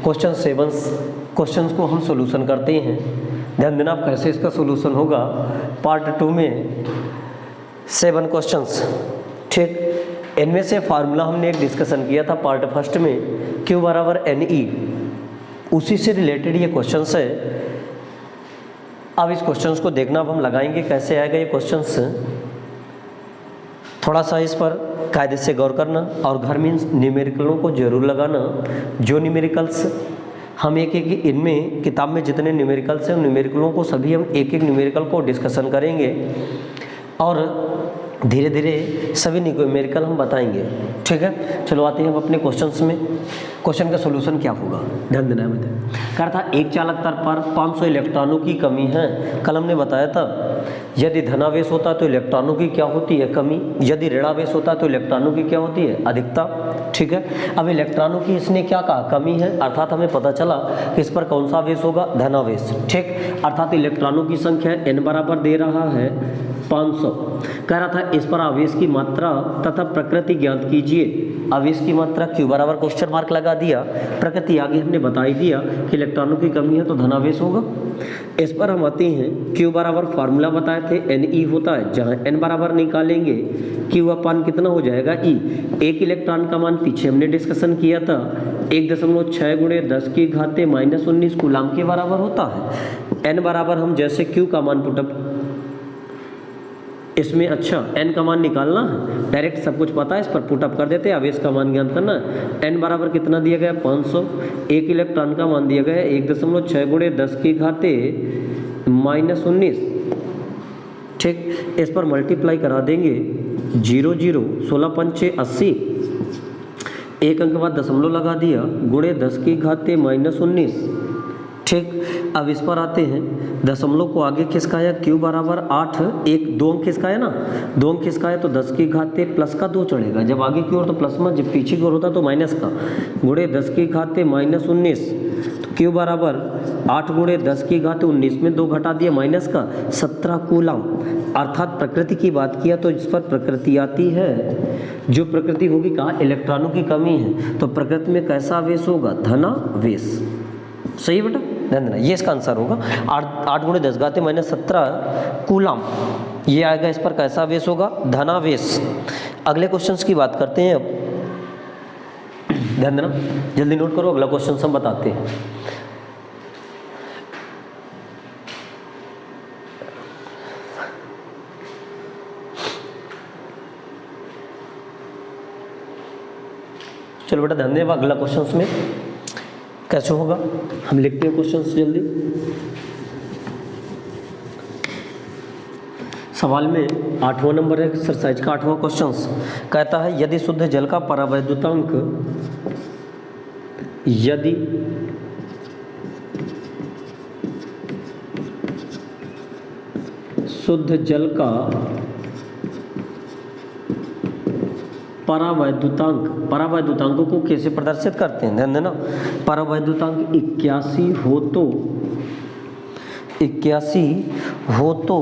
Question 7 questions को हम solution करते हैं। ध्यान देना आप कैसे इसका सॉल्यूशन होगा। पार्ट 2 में 7 क्वेश्चंस, ठीक। इनमें से फार्मूला हमने एक डिस्कशन किया था पार्ट फर्स्ट में, Q बराबर NE, उसी से रिलेटेड ये क्वेश्चंस है। अब इस क्वेश्चंस को देखना, अब हम लगाएंगे कैसे आएगा ये क्वेश्चंस, थोड़ा सा इस पर कायदे से गौर करना और घर में न्यूमेरिकलों को जरूर लगाना। जो न्यूमेरिकल्स हम एक एक इनमें किताब में जितने न्यूमेरिकल्स हैं उन न्यूमेरिकलों को सभी हम एक एक न्यूमेरिकल को डिस्कशन करेंगे और धीरे धीरे सभी न्यूमेरिकल हम बताएंगे, ठीक है। चलो आते हैं हम अपने क्वेश्चंस में। क्वेश्चन का सॉल्यूशन क्या होगा, ध्यान देना है मुझे। कहा था एक चालक तल पर 500 इलेक्ट्रॉनों की कमी है। कल हमने बताया था यदि धनावेश होता है तो इलेक्ट्रॉनों की क्या होती है, कमी। यदि ऋणावेश होता है तो इलेक्ट्रॉनों की क्या होती है, अधिकता, ठीक है। अब इलेक्ट्रॉनों की इसने क्या कहा, कमी है, अर्थात हमें पता चला कि इस पर कौन सा आवेश होगा, धनावेश, ठीक। अर्थात इलेक्ट्रॉनों की संख्या n बराबर दे रहा है 500। कह रहा था इस पर आवेश की मात्रा तथा प्रकृति ज्ञात कीजिए। आवेश की मात्रा Q बराबर क्वेश्चन मार्क लगा दिया, प्रकृति आगे हमने बता ही दिया कि इलेक्ट्रॉनों की कमी है तो धनावेश होगा। इस पर हम आते हैं, Q बराबर फार्मूला बताए थे Ne होता है, जहाँ n बराबर निकालेंगे Q अपान कितना हो जाएगा E। एक इलेक्ट्रॉन का मान पीछे हमने डिस्कशन किया था 1.6 गुणे 10 की घाते -19 कूलाम के बराबर होता है। n बराबर हम जैसे Q का मान पुटअप इसमें, अच्छा n का मान निकालना है, डायरेक्ट सब कुछ पता है, इस पर पुटअप कर देते हैं, आवेश का मान ज्ञात करना है। n बराबर कितना दिया गया 500, एक इलेक्ट्रॉन का मान दिया गया 1.6 गुणे 10 की घाते -19, ठीक। इस पर मल्टीप्लाई करा देंगे 0 0 16 पंचे 80, एक अंक के बाद दशमलव लगा दिया, गुणे 10 की घाते -19, ठीक। अब इस पर आते हैं, दशमलव को आगे खिसकाया, Q बराबर 8, एक 2 अंक खिसकाया ना, 2 अंक खिसकाया तो 10 की घाते प्लस का 2 चढ़ेगा, जब आगे की ओर तो प्लस में, जब पीछे की ओर होता तो माइनस का, गुणे 10 की घाते -19, तो Q बराबर 8 गुणे 10 की घाते 19 में 2 घटा दिया माइनस का 17 कूलाम। अर्थात प्रकृति की बात किया तो इस पर प्रकृति आती है, जो प्रकृति होगी, कहा इलेक्ट्रॉनों की कमी है तो प्रकृति में कैसा आवेश होगा, धनावेश, सही है बेटा, ध्यान देना, ये इसका आंसर होगा। 8 गुणे 10 घाते -17 कूलाम, ये आएगा, इस पर कैसा आवेश होगा, धनावेश। अगले क्वेश्चंस की बात करते हैं अब, ध्यान देना, जल्दी नोट करो, अगला क्वेश्चन हम बताते हैं। चलो बेटा ध्यान दें, अगला क्वेश्चन में कैसे होगा हम लिखते हैं क्वेश्चंस जल्दी। सवाल में 8वां नंबर है, एक्सरसाइज का 8वां क्वेश्चंस। कहता है यदि शुद्ध जल का परावैद्युतांक, यदि शुद्ध जल का परावैद्युतांक, परावैद्युतांकों को कैसे प्रदर्शित करते हैं, ध्यान देना। परावैद्युतांक 81 हो तो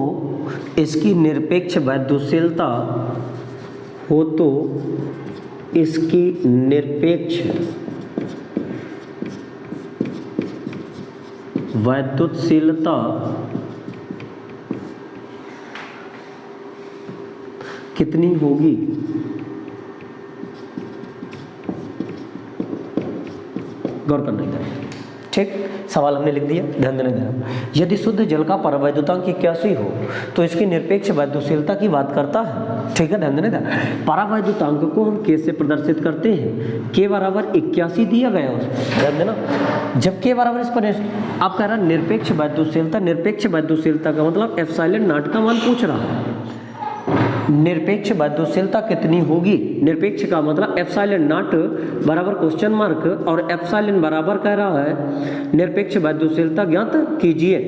इसकी निरपेक्ष वैद्युशीलता हो तो इसकी निरपेक्ष वैद्युशीलता कितनी होगी, गौर करना है, ठीक। सवाल हमने लिख दिया, ध्यान देना। यदि शुद्ध जल का परावैद्युतांक 81 हो तो इसकी निरपेक्ष वैद्युशीलता की बात करता है, ठीक है, ध्यान देना। परावैद्युतांक को हम कैसे प्रदर्शित करते हैं, K बराबर 81 दिया गया है उसमें, ध्यान देना। जब K बराबर इस पर आप कह रहा है निरपेक्ष वैद्युशीलता, निरपेक्ष वैद्युशीलता का मतलब एप्सिलॉन नॉट का मान पूछ रहा है। निरपेक्ष वैद्युशीलता कितनी होगी, निरपेक्ष का मतलब एप्सिलॉन नॉट बराबर क्वेश्चन मार्क, और एप्सिलॉन बराबर कह रहा है निरपेक्ष वैद्युशीलता ज्ञात कीजिए।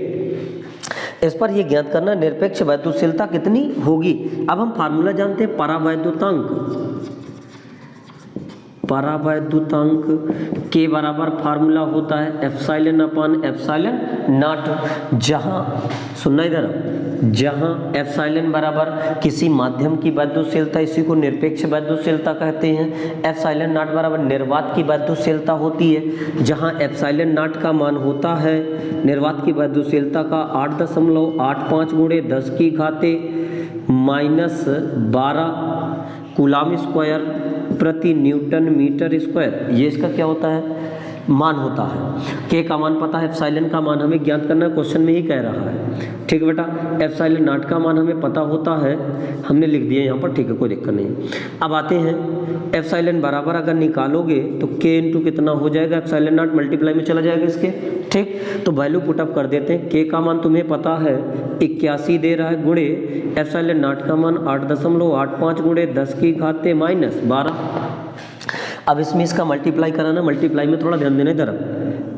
इस पर यह ज्ञात करना निरपेक्ष वैद्युशीलता कितनी होगी। अब हम फार्मूला जानते हैं, परावैद्युतांक परावैद्युतांक के बराबर फार्मूला होता है एप्सिलॉन अपान एप्सिलॉन नॉट, जहां सुनना इधर, जहां एप्सिलॉन बराबर किसी माध्यम की वैद्युतशीलता, इसी को निरपेक्ष वैद्युतशीलता कहते हैं, एप्सिलॉन नॉट बराबर निर्वात की वैद्युतशीलता होती है, जहां एप्सिलॉन नॉट का मान होता है निर्वात की वैद्युतशीलता का 8.85 गुणे 10 की घाते -12 कूलाम स्क्वायर प्रति न्यूटन मीटर स्क्वायर, ये इसका क्या होता है, मान होता है। के का मान पता है, एप्सिलॉन का मान हमें ज्ञात करना है, क्वेश्चन में ही कह रहा है। ठीक है बेटा, एप्सिलॉन नॉट का मान हमें पता होता है, हमने लिख दिया यहाँ पर, ठीक है, कोई दिक्कत नहीं। अब आते हैं एप्सिलॉन बराबर अगर निकालोगे तो के इंटू कितना हो जाएगा, एप्सिलॉन नॉट मल्टीप्लाई में चला जाएगा इसके। ठीक, तो वैल्यू पुटअप कर देते हैं। के का मान तुम्हें पता है 81 दे रहा है, गुणे एप्सिलॉन नॉट का मान 8.85 गुणे 10 की घाते -12। अब इसमें इसका मल्टीप्लाई कराना, मल्टीप्लाई में थोड़ा ध्यान देना इधर,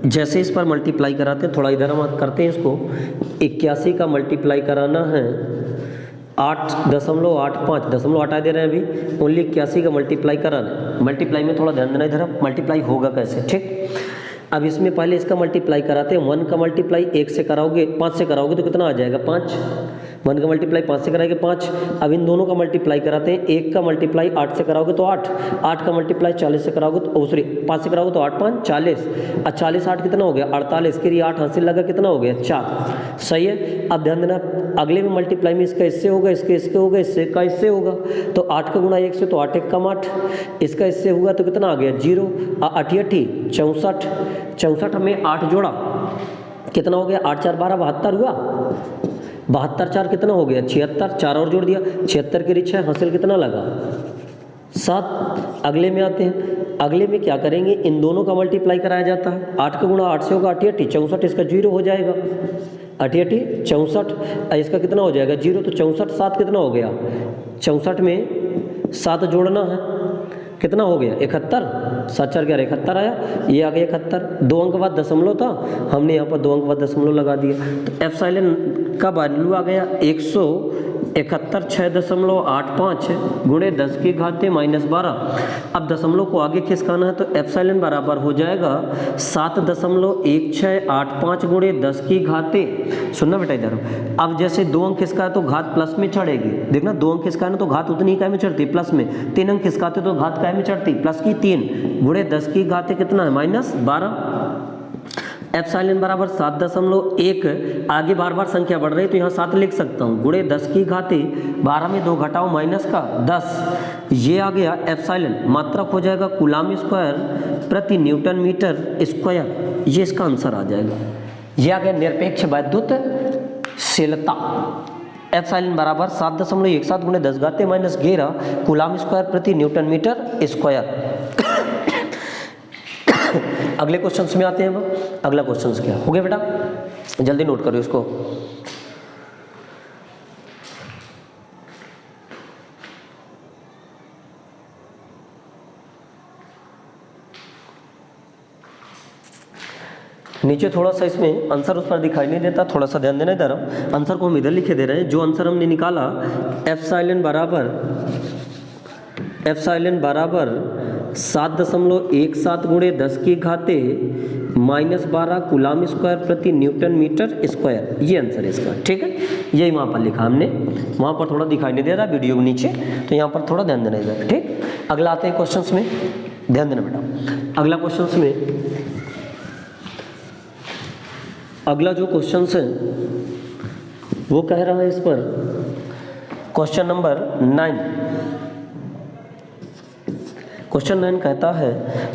जैसे इस पर मल्टीप्लाई कराते हैं थोड़ा इधर हम करते हैं इसको। 81 का मल्टीप्लाई कराना है 8.85, दशमलव हटा दे रहे हैं अभी, ओनली 81 का मल्टीप्लाई कराना है। मल्टीप्लाई में थोड़ा ध्यान देना इधर, मल्टीप्लाई होगा कैसे। ठीक, अब इसमें पहले इसका मल्टीप्लाई कराते हैं। 1 का मल्टीप्लाई 1 से कराओगे, 5 से कराओगे तो कितना आ जाएगा 5। 1 का मल्टीप्लाई 5 से कराएंगे 5। अब इन दोनों का मल्टीप्लाई कराते हैं। 1 का मल्टीप्लाई 8 से कराओगे तो 8, 8 का मल्टीप्लाई 40 से कराओगे तो 5 से कराओगे तो 8 5 40, और 40 8 कितना हो गया 48, के लिए 8 हासिल लगा, कितना हो गया 4। सही है। अब ध्यान देना, अगले में मल्टीप्लाई में इसका इससे होगा, इसके होगा, इससे का इससे होगा, तो 8 का गुणा 1 से तो 8 1 कम 8, इसका इससे हुआ तो कितना आ गया 0, 8 64, 64 में 8 जोड़ा कितना हो गया 8 4 12 72 हुआ, 72 4 कितना हो गया 76, 4 और जोड़ दिया 76 के लिए 6 हासिल कितना लगा 7। अगले में आते हैं, अगले में क्या करेंगे, इन दोनों का मल्टीप्लाई कराया जाता है। 8 का गुणा 8 से होगा 8 64, इसका 0 हो जाएगा, 8 64, इसका कितना हो जाएगा 0, तो 64 7 कितना हो गया 64 में 7 जोड़ना है, कितना हो गया 71, 7 4 11 71 आया, ये आ गया 71। 2 अंक बाद दशमलव था, हमने यहाँ पर 2 अंक बाद दशमलव लगा दिया, तो एप्सिलॉन का वैल्यू आ गया 171 6.85 गुणे 10 की घाते -12। अब दशमलव को आगे खिसकाना है तो एप्सिलॉन बराबर हो जाएगा 7.1685 गुणे 10 की घाते, सुनना बेटा इधर, अब जैसे 2 अंक खिसका है तो घात प्लस में चढ़ेगी, देखना 2 अंक खिसका है तो घात उतनी ही काय में चढ़ती प्लस में, 3 अंक खिसकाते तो घात काय में चढ़ती प्लस की 3 गुणे 10 की घाते कितना है -12। एप्सिलॉन बराबर 7.1, आगे बार बार संख्या बढ़ रही है तो यहाँ 7 लिख सकता हूँ, गुणे 10 की घाते 12 में 2 घटाओ माइनस का 10, ये आ गया एप्सिलॉन। मात्रक हो जाएगा कूलाम स्क्वायर प्रति न्यूटन मीटर स्क्वायर, ये इसका आंसर आ जाएगा। ये आ गया निरपेक्ष वैद्युतशीलता। एप्सिलॉन बराबर 7.17 गुणे 10 घाते -11 कूलाम स्क्वायर प्रति न्यूटन मीटर स्क्वायर। अगले क्वेश्चंस में आते हैं हम। अगला क्वेश्चंस क्या हो गया बेटा, जल्दी नोट करो इसको। नीचे थोड़ा सा इसमें आंसर उस पर दिखाई नहीं देता, थोड़ा सा ध्यान देना इधर। आंसर को हम इधर लिखे दे रहे हैं। जो आंसर हमने निकाला एप्सिलॉन बराबर 7.17 गुणे 10 की घाते -12 कूलाम स्क्वायर प्रति न्यूटन मीटर स्क्वायर, ये आंसर है इसका। ठीक है, यही वहाँ पर लिखा हमने, वहाँ पर थोड़ा दिखाई नहीं दे रहा वीडियो के नीचे, तो यहाँ पर थोड़ा ध्यान देना इधर। ठीक, अगला आते हैं क्वेश्चंस में, ध्यान देना बेटा। अगला क्वेश्चंस में, अगला जो क्वेश्चंस है वो कह रहा है इस पर क्वेश्चन नंबर 9। क्वेश्चन 9 कहता है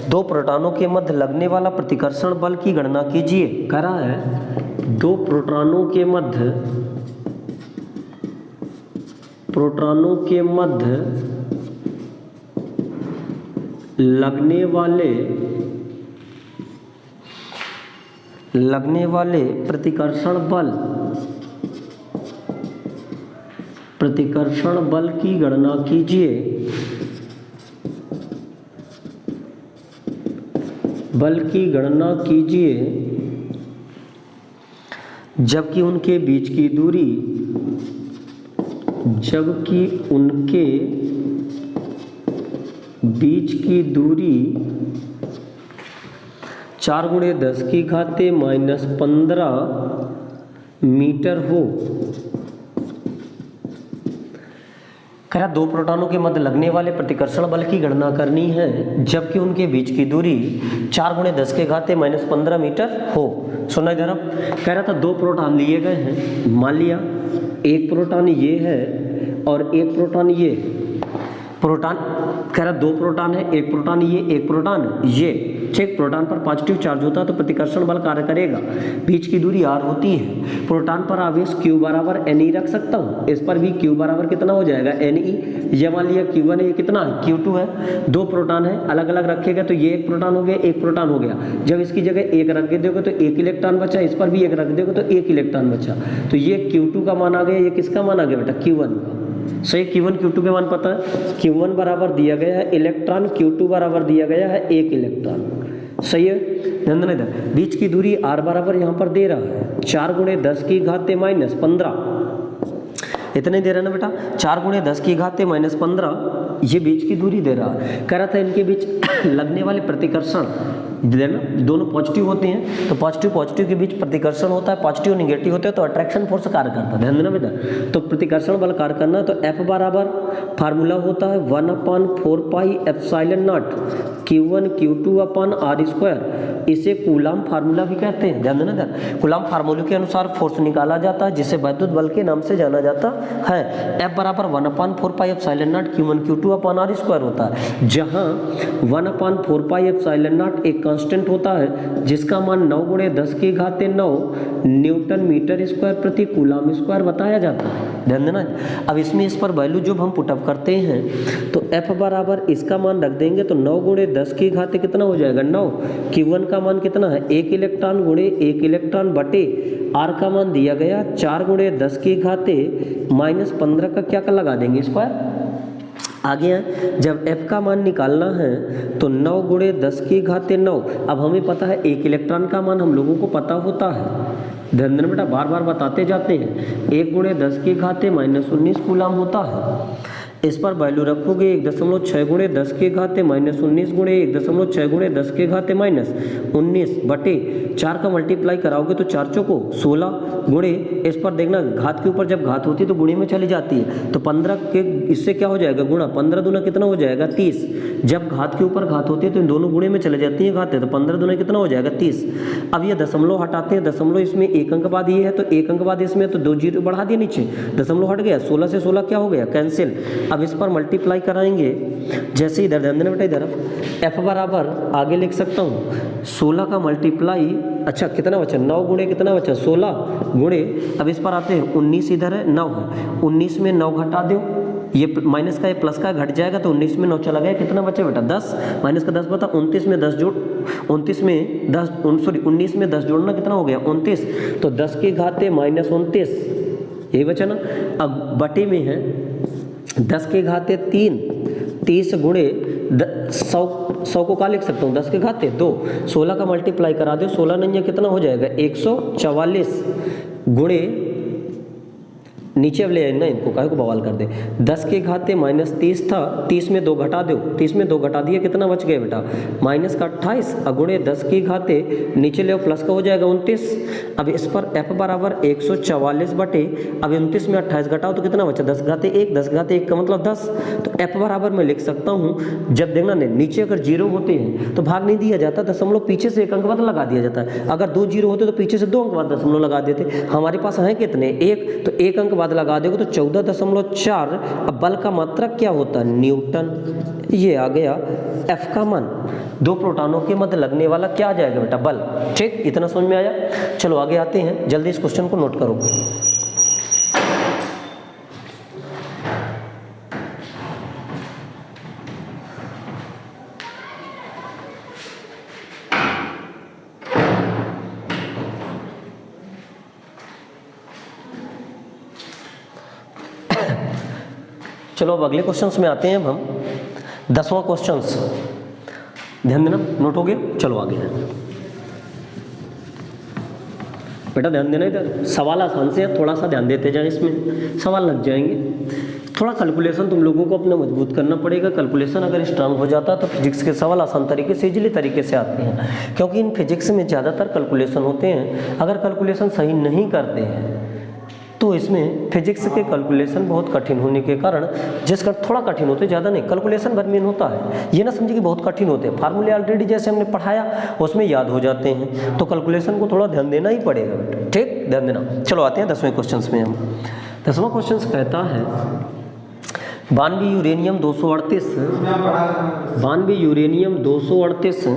2 प्रोटॉनों के मध्य लगने वाला प्रतिकर्षण बल की गणना कीजिए। कह रहा है 2 प्रोटॉनों के मध्य लगने वाले प्रतिकर्षण बल की गणना कीजिए। बल की गणना कीजिए जबकि उनके बीच की दूरी बीच की दूरी 4 × 10⁻⁻15 मीटर हो। कह रहा दो प्रोटॉनों के मध्य लगने वाले प्रतिकर्षण बल की गणना करनी है जबकि उनके बीच की दूरी 4 × 10⁻⁻15 मीटर हो। सुना इधर अब, कह रहा था दो प्रोटॉन लिए गए हैं, मान लिया एक प्रोटॉन ये है और एक प्रोटॉन ये। प्रोटॉन कह रहा दो प्रोटॉन है, एक प्रोटॉन ये एक प्रोटॉन ये, ठीक। प्रोटॉन पर पॉजिटिव चार्ज होता है तो प्रतिकर्षण बल कार्य करेगा। बीच की दूरी r होती है। प्रोटॉन पर आवेश q बराबर ne रख सकता हूँ, इस पर भी q बराबर कितना हो जाएगा ne। ये मान लिया q1 है, ये कितना है q2 है। दो प्रोटॉन है, अलग अलग रखेगा तो ये एक प्रोटॉन हो गया एक प्रोटॉन हो गया। जब इसकी जगह एक रख दोगे तो एक इलेक्ट्रॉन बचा, इस पर भी एक रख दोगे तो एक इलेक्ट्रॉन बचा। तो ये q2 का मान आ गया, ये किसका मान आ गया बेटा q1 का। सही, q1 q2 के मान पता है। q1 बराबर दिया गया है इलेक्ट्रॉन, q2 बराबर दिया गया है एक इलेक्ट्रॉन। सही है, ध्यान देना इधर। बीच की दूरी r बराबर यहाँ पर दे रहा है 4 × 10⁻⁻15, इतने दे रहा है ना बेटा, 4 × 10⁻⁻15 ये बीच की दूरी दे रहा है। कह रहा था इनके बीच लगने वाले प्रतिकर्षण देना, दोनों पॉजिटिव होते हैं तो पॉजिटिव पॉजिटिव के बीच प्रतिकर्षण होता है, पॉजिटिव निगेटिव होते हैं तो अट्रैक्शन फोर्स कार्य करता है। ध्यान देना बेटा, तो प्रतिकर्षण बल कार्य करना तो F बराबर फार्मूला होता है 1/4πε0 Q1 Q2/r²। इसे कूलाम फार्मूला भी कहते हैं। ध्यान देना, कूलाम फार्मूले के अनुसार फोर्स निकाला जाता है जिसे वैद्युत बल के नाम से जाना जाता है। F बराबर 1/4πε0 Q1 Q2/r² होता है, जहां 1/4πε0 एक कांस्टेंट होता है जिसका मान 9 × 10⁹ न्यूटन मीटर स्क्वायर प्रति कूलाम स्क्वायर बताया जाता है। ध्यान देना, अब इसमें इस पर वैल्यू जब हम पुटअप करते हैं तो F बराबर इसका मान रख देंगे तो 9 × 10⁻⁻ कितना हो जाएगा 9। Q1 का मान कितना है एक इलेक्ट्रॉन × एक इलेक्ट्रॉन बटे R का मान दिया गया 4 × 10⁻⁻15 का क्या कर लगा देंगे स्क्वायर। आगे है, जब F का मान निकालना है तो 9 × 10⁹ अब हमें पता है एक इलेक्ट्रॉन का मान हम लोगों को पता होता है। ध्यान देना बेटा, बार बार बताते जाते हैं। 1 × 10⁻⁻19 कूलाम होता है। इस पर वैल्यू रखोगे 1.6 × 10⁻⁻19 × 1.6 × 10⁻⁻19 बटे 4 का मल्टीप्लाई कराओगे तो 4 चौको 16 गुणे, इस पर देखना घात के ऊपर जब घात होती है तो गुणे में चली जाती है तो 15 के इससे क्या हो जाएगा गुणा, 15 दूना कितना हो जाएगा 30। जब घात के ऊपर घात होती है तो इन दोनों गुणे में चले जाती है घात है तो 15 दूना कितना हो जाएगा 30। अब ये दशमलव हटाते हैं, दशमलव इसमें एक अंक बाद ये है तो एक अंक बाद इसमें तो 2 जीरो बढ़ा दिए नीचे, दशमलव हट गया, 16 से 16 क्या हो गया कैंसिल। अब इस पर मल्टीप्लाई कराएंगे, जैसे इधर ध्यान देना बेटा, इधर F बराबर आगे लिख सकता हूँ 16 का मल्टीप्लाई, अच्छा कितना बचा 9 गुणे कितना बचा 16 गुणे, अब इस पर आते हैं 19 इधर है 9 है, 19 में 9 घटा दो, ये माइनस का ये प्लस का घट जाएगा तो 19 में 9 चला गया, कितना बचा बेटा 10, माइनस का 10 बता 29 में 10 जोड़ 29 में 10 सॉरी 19 में 10 जोड़ना कितना हो गया 29, तो 10⁻⁻29 यही बचा ना। अब बटे में है 10⁻3 30 गुणे 100 को क्या लिख सकता हूँ 10⁻2, 16 का मल्टीप्लाई करा दो, 16 नहीं है कितना हो जाएगा 144 गुणे, नीचे अब ले ना इनको काहे को बवाल कर दे, 10⁻⁻30 था, 30 में 2 घटा दो, 30 में 2 घटा दिए कितना बच गया बेटा माइनस का 28 गुणे 10⁻, नीचे ले प्लस का हो जाएगा 29। अब इस पर F बराबर 144 बटे, अब 29 में 28 घटाओ तो कितना बचा 10⁻1, 10⁻1 का मतलब 10, तो F बराबर मैं लिख सकता हूँ, जब देखना नहीं नीचे अगर जीरो होते हैं तो भाग नहीं दिया जाता, दशमलव पीछे से एक अंक बाद लगा दिया जाता है, अगर 2 जीरो होते तो पीछे से 2 अंक बाद दशमलव लगा देते, हमारे पास है कितने 1, तो 1 अंक बाद लगा दोगे तो 14.4। अब बल का मात्रक क्या होता है न्यूटन, ये आ गया F का मान। दो प्रोटॉनों के मध्य लगने वाला क्या आ जाएगा बेटा बल, ठीक, इतना समझ में आया। चलो आगे आते हैं, जल्दी इस क्वेश्चन को नोट करो। चलो अब अगले क्वेश्चंस में आते हैं। अब हम 10वां क्वेश्चंस, ध्यान देना, नोट हो गए। चलो आगे बेटा ध्यान देना, इधर सवाल आसान से है, थोड़ा सा ध्यान देते जाएं, इसमें सवाल लग जाएंगे। थोड़ा कैलकुलेशन तुम लोगों को अपना मजबूत करना पड़ेगा। कैलकुलेशन अगर स्ट्रांग हो जाता तो फिजिक्स के सवाल आसान तरीके से, इजीली तरीके से आते हैं, क्योंकि इन फिजिक्स में ज़्यादातर कैलकुलेशन होते हैं। अगर कैलकुलेशन सही नहीं करते हैं तो इसमें फिजिक्स के कैलकुलेशन बहुत कठिन होने के कारण, जिसका थोड़ा कठिन होते, ज़्यादा नहीं, कैलकुलेशन भर मेन होता है। ये ना समझिए कि बहुत कठिन होते हैं, फार्मूले ऑलरेडी जैसे हमने पढ़ाया उसमें याद हो जाते हैं, तो कैलकुलेशन को थोड़ा ध्यान देना ही पड़ेगा बेटा, ठीक, ध्यान देना। चलो आते हैं 10वें क्वेश्चन में। हम 10वां क्वेश्चन कहता है 92 यूरेनियम 238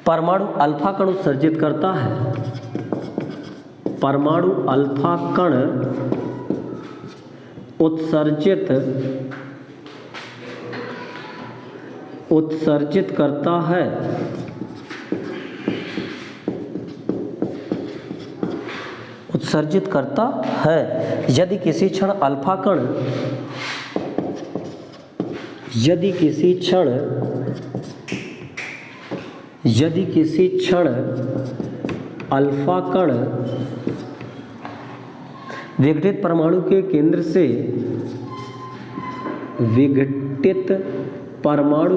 परमाणु अल्फा कण उत्सर्जित करता है। परमाणु अल्फा कण उत्सर्जित करता है। उत्सर्जित करता है यदि किसी क्षण अल्फा कण अल्फा कण विघटित परमाणु के केंद्र से परमाणु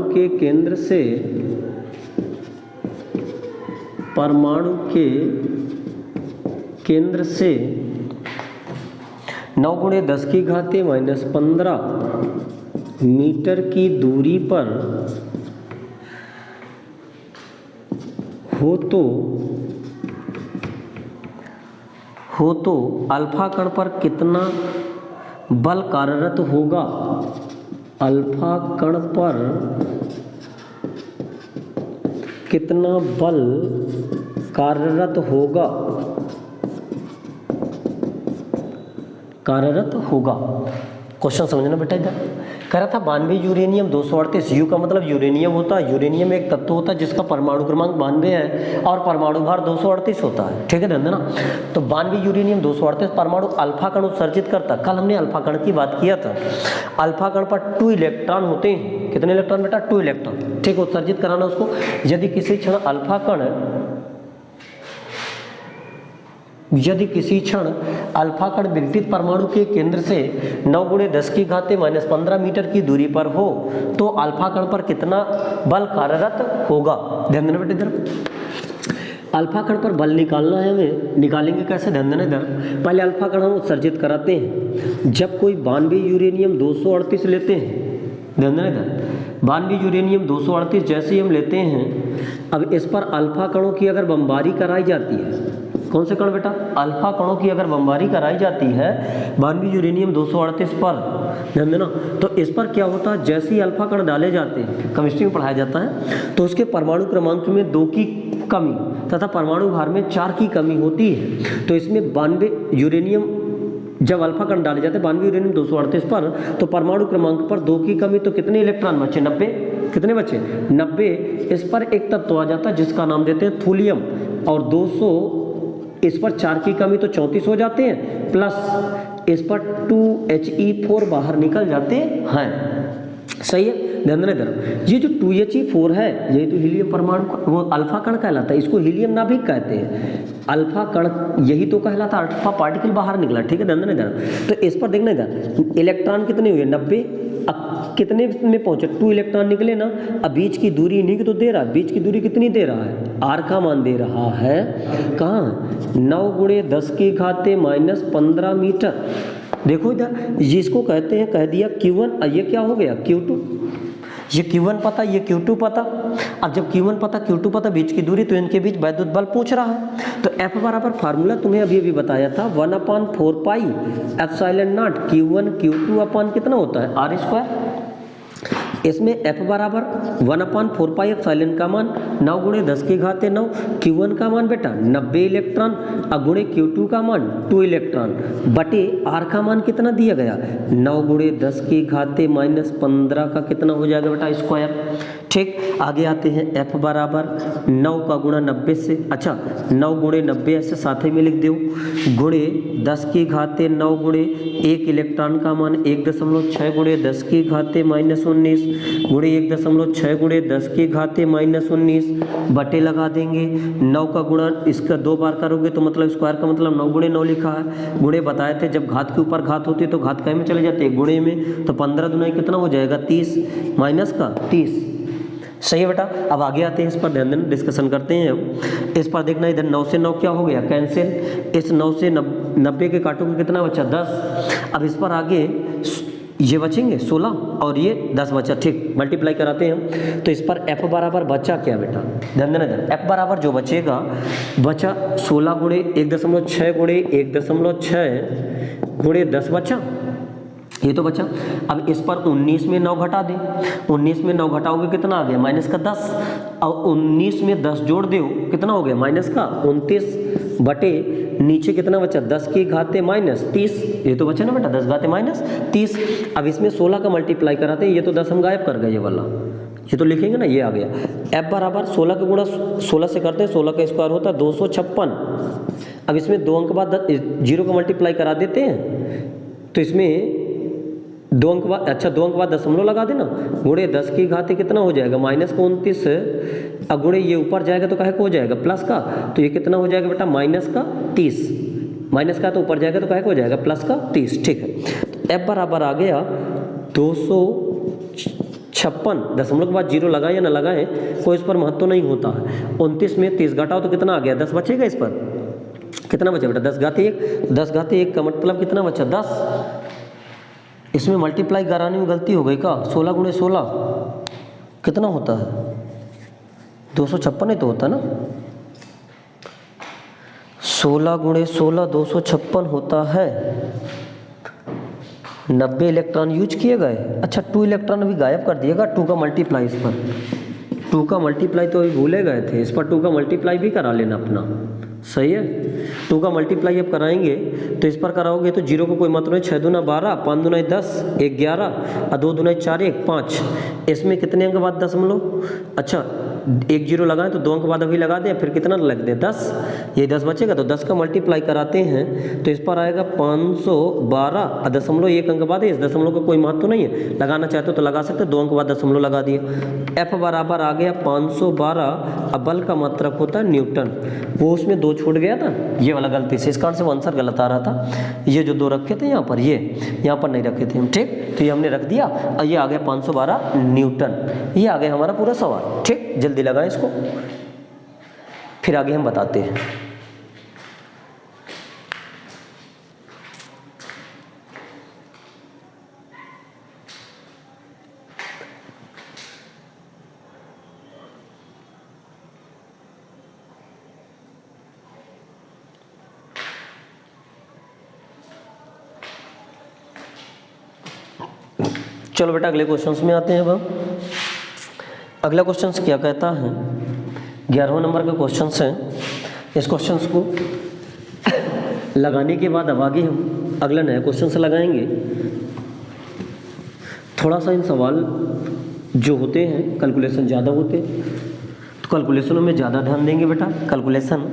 के 9×10⁻⁻15 मीटर की दूरी पर हो तो अल्फा कण पर कितना बल कार्यरत होगा। अल्फा कण पर कितना बल कार्यरत होगा। क्वेश्चन समझना बेटा। इधर कह रहा था 92 यूरेनियम 238, यू का मतलब यूरेनियम होता है। यूरेनियम एक तत्व होता है जिसका परमाणु क्रमांक 92 है और परमाणु भार 238 होता है, ठीक है, ध्यान देना। तो 92 यूरेनियम 238 परमाणु अल्फा कण उत्सर्जित करता। कल हमने अल्फा कण की बात किया था। अल्फा कण पर 2 इलेक्ट्रॉन होते हैं। कितने इलेक्ट्रॉन बेटा? 2 इलेक्ट्रॉन, ठीक, उत्सर्जित कराना उसको। यदि किसी क्षण अल्फा कण विघटित परमाणु के केंद्र से 9×10⁻⁻15 मीटर की दूरी पर हो तो अल्फा कण पर कितना बल कार्यरत होगा। ध्यान देना बेटा। इधर अल्फा कण पर बल निकालना है हमें। निकालेंगे कैसे? ध्यान देना। इधर पहले अल्फा कण हम उत्सर्जित कराते हैं। जब कोई 92 यूरेनियम 238 लेते हैं, ध्यान देना। इधर 92 यूरेनियम 238 जैसे ही हम लेते हैं, अब इस पर अल्फा कणों की अगर बमबारी कराई जाती है, कौन से कण बेटा? अल्फा कणों की अगर बमबारी कराई जाती है 92 यूरेनियम 238 पर, ध्यान देना, तो इस पर क्या होता है? जैसे ही अल्फा कण डाले जाते हैं, केमिस्ट्री में पढ़ाया जाता है, तो उसके परमाणु क्रमांक में 2 की कमी तथा परमाणु भार में 4 की कमी होती है। तो इसमें 92 यूरेनियम, जब अल्फा कण डाले जाते हैं 92 यूरेनियम 238 पर, तो परमाणु क्रमांक पर 2 की कमी, तो कितने इलेक्ट्रॉन बचे? 90। कितने बचे? 90। इस पर एक तत्व आ जाता है जिसका नाम देते हैं थूलियम, और 200, इस पर 4 की कमी तो 34 हो जाते हैं, प्लस इस पर 2He4 बाहर निकल जाते हैं। सही है, ध्यान देना। इधर ये जो 2He4 है, यही तो हीलियम परमाणु वो अल्फा कण कहलाता है। इसको हीलियम नाभिक कहते हैं। अल्फा कण यही तो कहलाता है, अल्फा पार्टिकल बाहर निकला, ठीक है, ध्यान देना। इधर तो इस पर देखना, इधर इलेक्ट्रॉन कितने हुए? 90। अब कितने में पहुंचे? 2 इलेक्ट्रॉन निकले ना। अब बीच की दूरी इन्हीं की तो दे रहा है। बीच की दूरी कितनी दे रहा है? आर का मान दे रहा है। कहाँ? 9×10⁻⁻15 मीटर। देखो इधर, जिसको कहते हैं, कह दिया Q1, ये क्या हो गया? Q2। ये Q1 पता, ये Q2 पता। अब जब Q1 पता, Q2 पता, बीच की दूरी, तो इनके बीच वैद्युत बल पूछ रहा है। तो F बराबर फार्मूला तुम्हें अभी बताया था, 1/4πε0 Q1 Q2 अपन कितना होता है? R²। इसमें F बराबर 1/4πε का मान 9×10⁻⁹ Q1 का मान बेटा 90 इलेक्ट्रॉन, गुणे Q2 का मान 2 इलेक्ट्रॉन, बटे R का मान कितना दिया गया? 9×10⁻⁻15 का कितना हो जाएगा बेटा? स्क्वायर। ठीक, आगे आते हैं f बराबर 9 का गुणा 90 से, अच्छा 9 गुणे 90 ऐसे साथ ही में लिख दो, गुणे 10 की घाते 9 गुणे 1 इलेक्ट्रॉन का मान 1.6 गुणे 10 की घाते -19 गुणे 1.6 गुणे 10 की घाते -19 बटे लगा देंगे। 9 का गुणा इसका 2 बार करोगे तो मतलब स्क्वायर का मतलब 9 गुणे 9 लिखा है। गुणे बताए थे जब घात के ऊपर घात होती है तो घात में चले जाते हैं गुणे में, तो 15 दुना कितना हो जाएगा 30 माइनस का 30। सही है बेटा। अब आगे आते हैं, इस पर ध्यान देना, डिस्कशन करते हैं। अब इस पर देखना, इधर 9 से 9 क्या हो गया कैंसिल, इस 9 से 90 के काटोगे कितना बचा 10। अब इस पर आगे ये बचेंगे 16 और ये 10 बचा, ठीक मल्टीप्लाई कराते हैं हम। तो इस पर f बराबर बचा क्या बेटा, ध्यान देना इधर, f बराबर जो बचेगा बचा 16 गुणे 1.6 गुणे 1.6 गुणे 10 बचा, ये तो बचा। अब इस पर 19 में 9 घटा दे, 19 में 9 घटाओगे कितना आ गया माइनस का 10, और 19 में 10 जोड़ दो कितना हो गया माइनस का 29 बटे नीचे कितना बचा 10 की घाते -30, ये तो बचा ना बेटा 10 घाते -30। अब इसमें 16 का मल्टीप्लाई कराते हैं, ये तो 10 हम गायब कर गए ये वाला, ये तो लिखेंगे ना, ये आ गया। f बराबर 16 का गुणा 16 से करते हैं, 16 का स्क्वायर होता है 256। अब इसमें 2 अंक बाद 0 का मल्टीप्लाई करा देते हैं, तो इसमें 2 अंक बाद, अच्छा 2 अंक बाद दशमलव लगा देना, गुणे 10 की घाते कितना हो जाएगा -29, अब गुणे ये ऊपर जाएगा तो काहे को हो जाएगा प्लस का, तो ये कितना हो जाएगा बेटा -30, माइनस का तो ऊपर जाएगा तो काहे को हो जाएगा +30, ठीक है। तो f बराबर आ गया 256, दशमलव के बाद 0 लगाए या ना लगाए कोई इस पर महत्व नहीं होता है। 29 में 30 घटाओ तो कितना आ गया 10 बचेगा, इस पर कितना बचा बेटा 10 घाते 1, 10 घाते 1 का मतलब कितना बचा 10। इसमें मल्टीप्लाई कराने में गलती हो गई का, 16 गुणे 16 कितना होता है 256 ही तो होता ना, 16 गुणे 16 256 होता है। 90 इलेक्ट्रॉन यूज किए गए, अच्छा 2 इलेक्ट्रॉन अभी गायब कर दिएगा, 2 का मल्टीप्लाई, इस पर 2 का मल्टीप्लाई तो अभी भूले गए थे, इस पर 2 का मल्टीप्लाई भी करा लेना अपना, सही है। 2 का मल्टीप्लाई अब कराएंगे तो इस पर कराओगे तो 0 को कोई मतलब नहीं, 6 दूना 12, 5 दूना 10, 1 11, और 2 दूना 4 1 5। इसमें कितने अंक बाद दशमलव, अच्छा 1 0 लगाएं तो 2 अंक बाद अभी लगा दें, फिर कितना लग दें 10, ये 10 बचेगा तो 10 का मल्टीप्लाई कराते हैं तो इस पर आएगा 512, और दशमलव 1 अंक बाद है, इस दशमलव का कोई महत्व नहीं है, लगाना चाहते हो तो लगा सकते, 2 अंक बाद दशमलव लगा दिए। f बराबर आ गया 512, अब बल का मात्रक होता है न्यूटन, वो उसमें 2 छूट गया था, ये वाला गलती से, इस कारण से वो आंसर गलत आ रहा था। ये जो 2 रखे थे यहाँ पर, ये यहाँ पर नहीं रखे थे हम, ठीक, तो ये हमने रख दिया और ये आ गया 512 न्यूटन, ये आ गया हमारा पूरा सवाल, ठीक। जल्दी लगाएं इसको, फिर आगे हम बताते हैं। चलो बेटा अगले क्वेश्चंस में आते हैं। अब अगला क्वेश्चंस क्या कहता है, 11वां नंबर का क्वेश्चंस है। इस क्वेश्चंस को लगाने के बाद अब आगे हम अगला नया क्वेश्चन से लगाएंगे। थोड़ा सा इन सवाल जो होते हैं कैलकुलेशन ज़्यादा होते हैं, तो कैलकुलेशनों में ज़्यादा ध्यान देंगे बेटा। कैलकुलेशन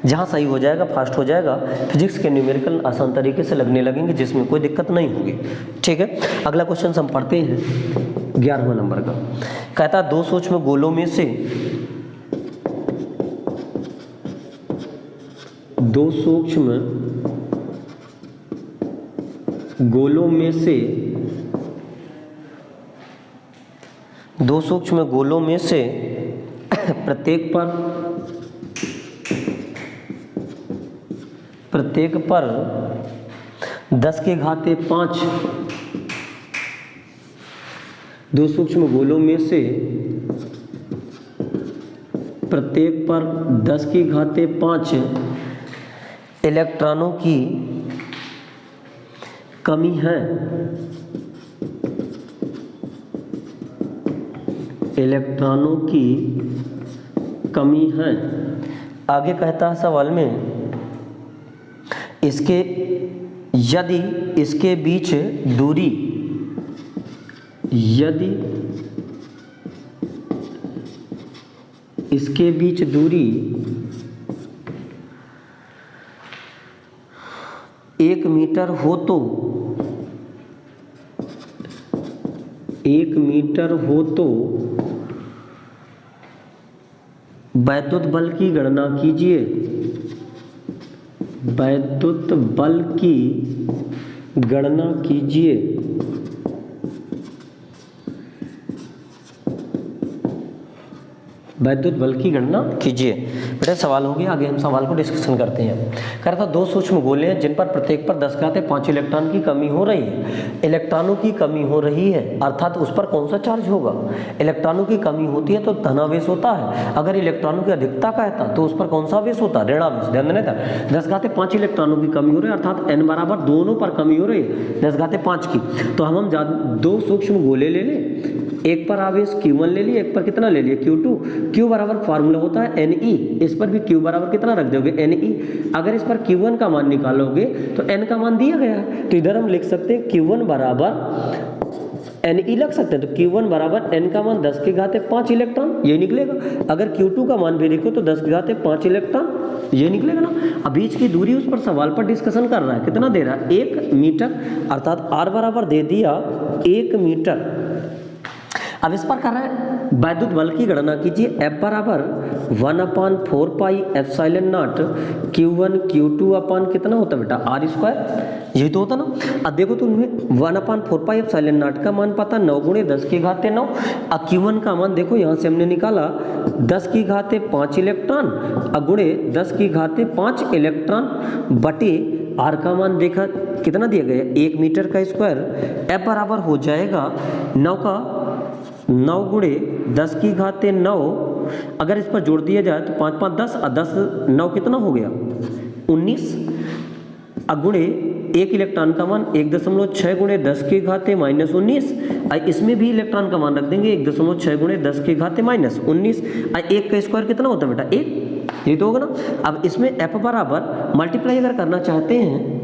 जहाँ सही हो जाएगा, फास्ट हो जाएगा, फिजिक्स के न्यूमेरिकल आसान तरीके से लगने लगेंगे, जिसमें कोई दिक्कत नहीं होगी, ठीक है। अगला क्वेश्चन हम पढ़ते हैं 11वां नंबर का। कहता है 2 सूक्ष्म गोलों में से 2 सूक्ष्म गोलों में से 2 सूक्ष्म गोलों में से प्रत्येक पर 10 के घाते 5, 2 सूक्ष्म गोलों में से प्रत्येक पर 10 की घाते 5 इलेक्ट्रॉनों की कमी है, इलेक्ट्रॉनों की कमी है। आगे कहता है सवाल में, इसके यदि इसके बीच दूरी, यदि इसके बीच दूरी 1 मीटर हो तो 1 मीटर हो तो वैद्युत बल की गणना कीजिए। वैद्युत बल की गणना कीजिए। वैद्युत बल की गणना कीजिए। बेटा सवाल हो गया, आगे हम सवाल को डिस्कशन करते हैं। कह रहा था 2 सूक्ष्म गोले हैं जिन पर प्रत्येक पर 10⁵5 इलेक्ट्रॉन की कमी हो रही है। इलेक्ट्रॉनों की कमी हो रही है अर्थात उस पर कौन सा चार्ज होगा? इलेक्ट्रॉनों की कमी होती है तो धनावेश होता है। अगर इलेक्ट्रॉनों की अधिकता का है तो उस पर कौन सा आवेश होता है? ऋणावेश। ध्यान देना था, 10⁵5 इलेक्ट्रॉनों की कमी हो रही है अर्थात n बराबर दोनों पर कमी हो रही है 10⁵5 की। तो हम 2 सूक्ष्म गोले ले लें, एक पर आवेश Q1 ले लिए, एक पर कितना ले लिए Q2। Q बराबर फार्मूला होता है Ne, इस पर भी Q बराबर कितना रख दोगे Ne। अगर इस पर Q1 का मान निकालोगे तो N का मान दिया गया है, तो इधर हम लिख सकते हैं Q1 बराबर Ne लग सकते हैं। तो Q1 बराबर N का मान 10⁵5 इलेक्ट्रॉन, ये निकलेगा। अगर Q2 का मान भी लिखो तो 10⁵5 इलेक्ट्रॉन, ये निकलेगा ना। अब बीच की दूरी उस पर सवाल पर डिस्कशन कर रहा है, कितना दे रहा है? 1 मीटर, अर्थात R बराबर दे दिया 1 मीटर। अब इस पर कर रहा है वैद्युत बल की गणना कीजिए। F बराबर 1/4 pi epsilon not Q1 Q2 अपान कितना होता है बेटा? R², यही तो होता ना। अब देखो तुम्हें 1/4 पाई एप्सिलॉन नॉट का मान पता 9 × 10⁹9। अब Q1 का मान देखो यहाँ से हमने निकाला 10⁵5 इलेक्ट्रॉन गुणे 10⁵5 इलेक्ट्रॉन बटे R का मान देखा कितना दिया गया? 1 मीटर का स्क्वायर। F बराबर हो जाएगा 9 × 10⁵9। अगर इस पर जोड़ दिया जाए तो 5 5 10 और 10 9 कितना हो गया? 19 गुणे 1 इलेक्ट्रॉन का मान 1.6 × 10⁻⁻19। इसमें भी इलेक्ट्रॉन का मान रख देंगे 1.6 × 10⁻⁻19। 1 का स्क्वायर कितना होता है बेटा? 1, ये तो होगा ना। अब इसमें F बराबर मल्टीप्लाई अगर करना चाहते हैं,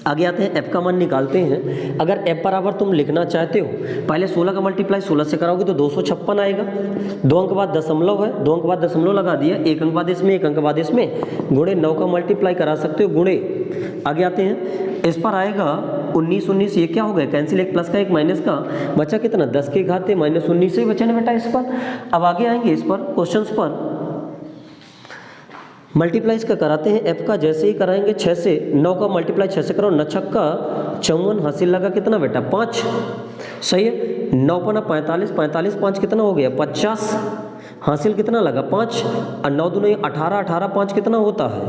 आगे आते हैं F का मान निकालते हैं। अगर F बराबर तुम लिखना चाहते हो, पहले 16 का मल्टीप्लाई 16 से कराओगे तो 256 आएगा। 2 अंक बाद दशमलव है, 2 अंक बाद दशमलव लगा दिया, 1 अंक बाद इसमें, 1 अंक बाद इसमें, गुणे 9 का मल्टीप्लाई करा सकते हो, गुणे। आगे आते हैं, इस पर आएगा 19 19, ये क्या हो गया? कैंसिल, एक प्लस का एक माइनस का, बचा कितना? 10⁻⁻19 से ही बचा ना बेटा इस पर। अब आगे आएंगे इस पर क्वेश्चन पर मल्टीप्लाई इसका कराते हैं। F का जैसे ही कराएंगे 6 से, 9 का मल्टीप्लाई 6 से करो, 9 छक्का 54, हासिल लगा कितना बेटा? 5, सही है। 9 × 45, 45 5 कितना हो गया? 50, हासिल कितना लगा? 5, और 9 दूनी 18, 18 5 कितना होता है?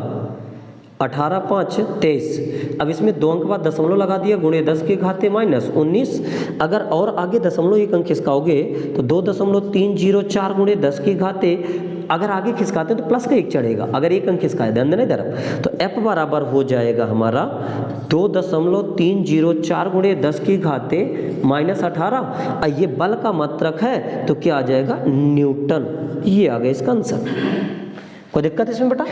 18 5 23। अब इसमें 2 अंक बाद दशमलव लगा दिया, गुणे 10⁻⁻19। अगर और आगे दशमलव 1 अंक खिसकाओगे तो 2.304 गुणे 10⁻, अगर आगे खिसकाते तो प्लस का 1 चढ़ेगा, अगर 1 अंक खिसकाए, ध्यान देना इधर। तो F बराबर हो जाएगा हमारा 2.304 गुणे 10⁻⁻18। ये बल का मात्रक है तो क्या आ जाएगा? न्यूटन। ये आ गया इसका आंसर। कोई दिक्कत इसमें बेटा?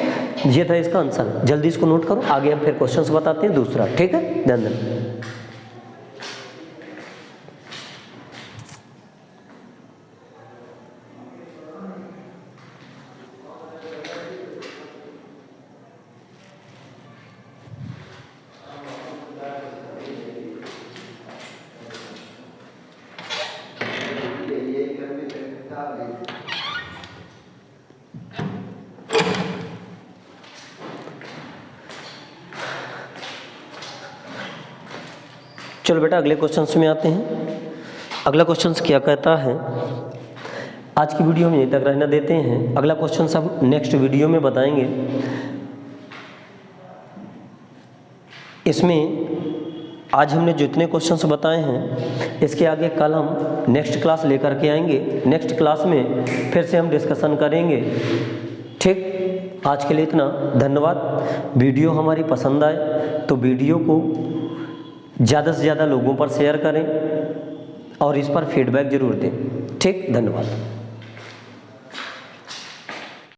ये था इसका आंसर। जल्दी इसको नोट करो, आगे हम फिर क्वेश्चन बताते हैं दूसरा, ठीक है? ध्यान देना। चलो बेटा अगले क्वेश्चन में आते हैं। अगला क्वेश्चन क्या कहता है? आज की वीडियो में यहीं तक रहना देते हैं, अगला क्वेश्चन सब नेक्स्ट वीडियो में बताएंगे। इसमें आज हमने जितने क्वेश्चंस बताए हैं इसके आगे कल हम नेक्स्ट क्लास लेकर के आएंगे। नेक्स्ट क्लास में फिर से हम डिस्कशन करेंगे, ठीक? आज के लिए इतना, धन्यवाद। वीडियो हमारी पसंद आए तो वीडियो को ज़्यादा से ज़्यादा लोगों पर शेयर करें और इस पर फीडबैक जरूर दें, ठीक? धन्यवाद।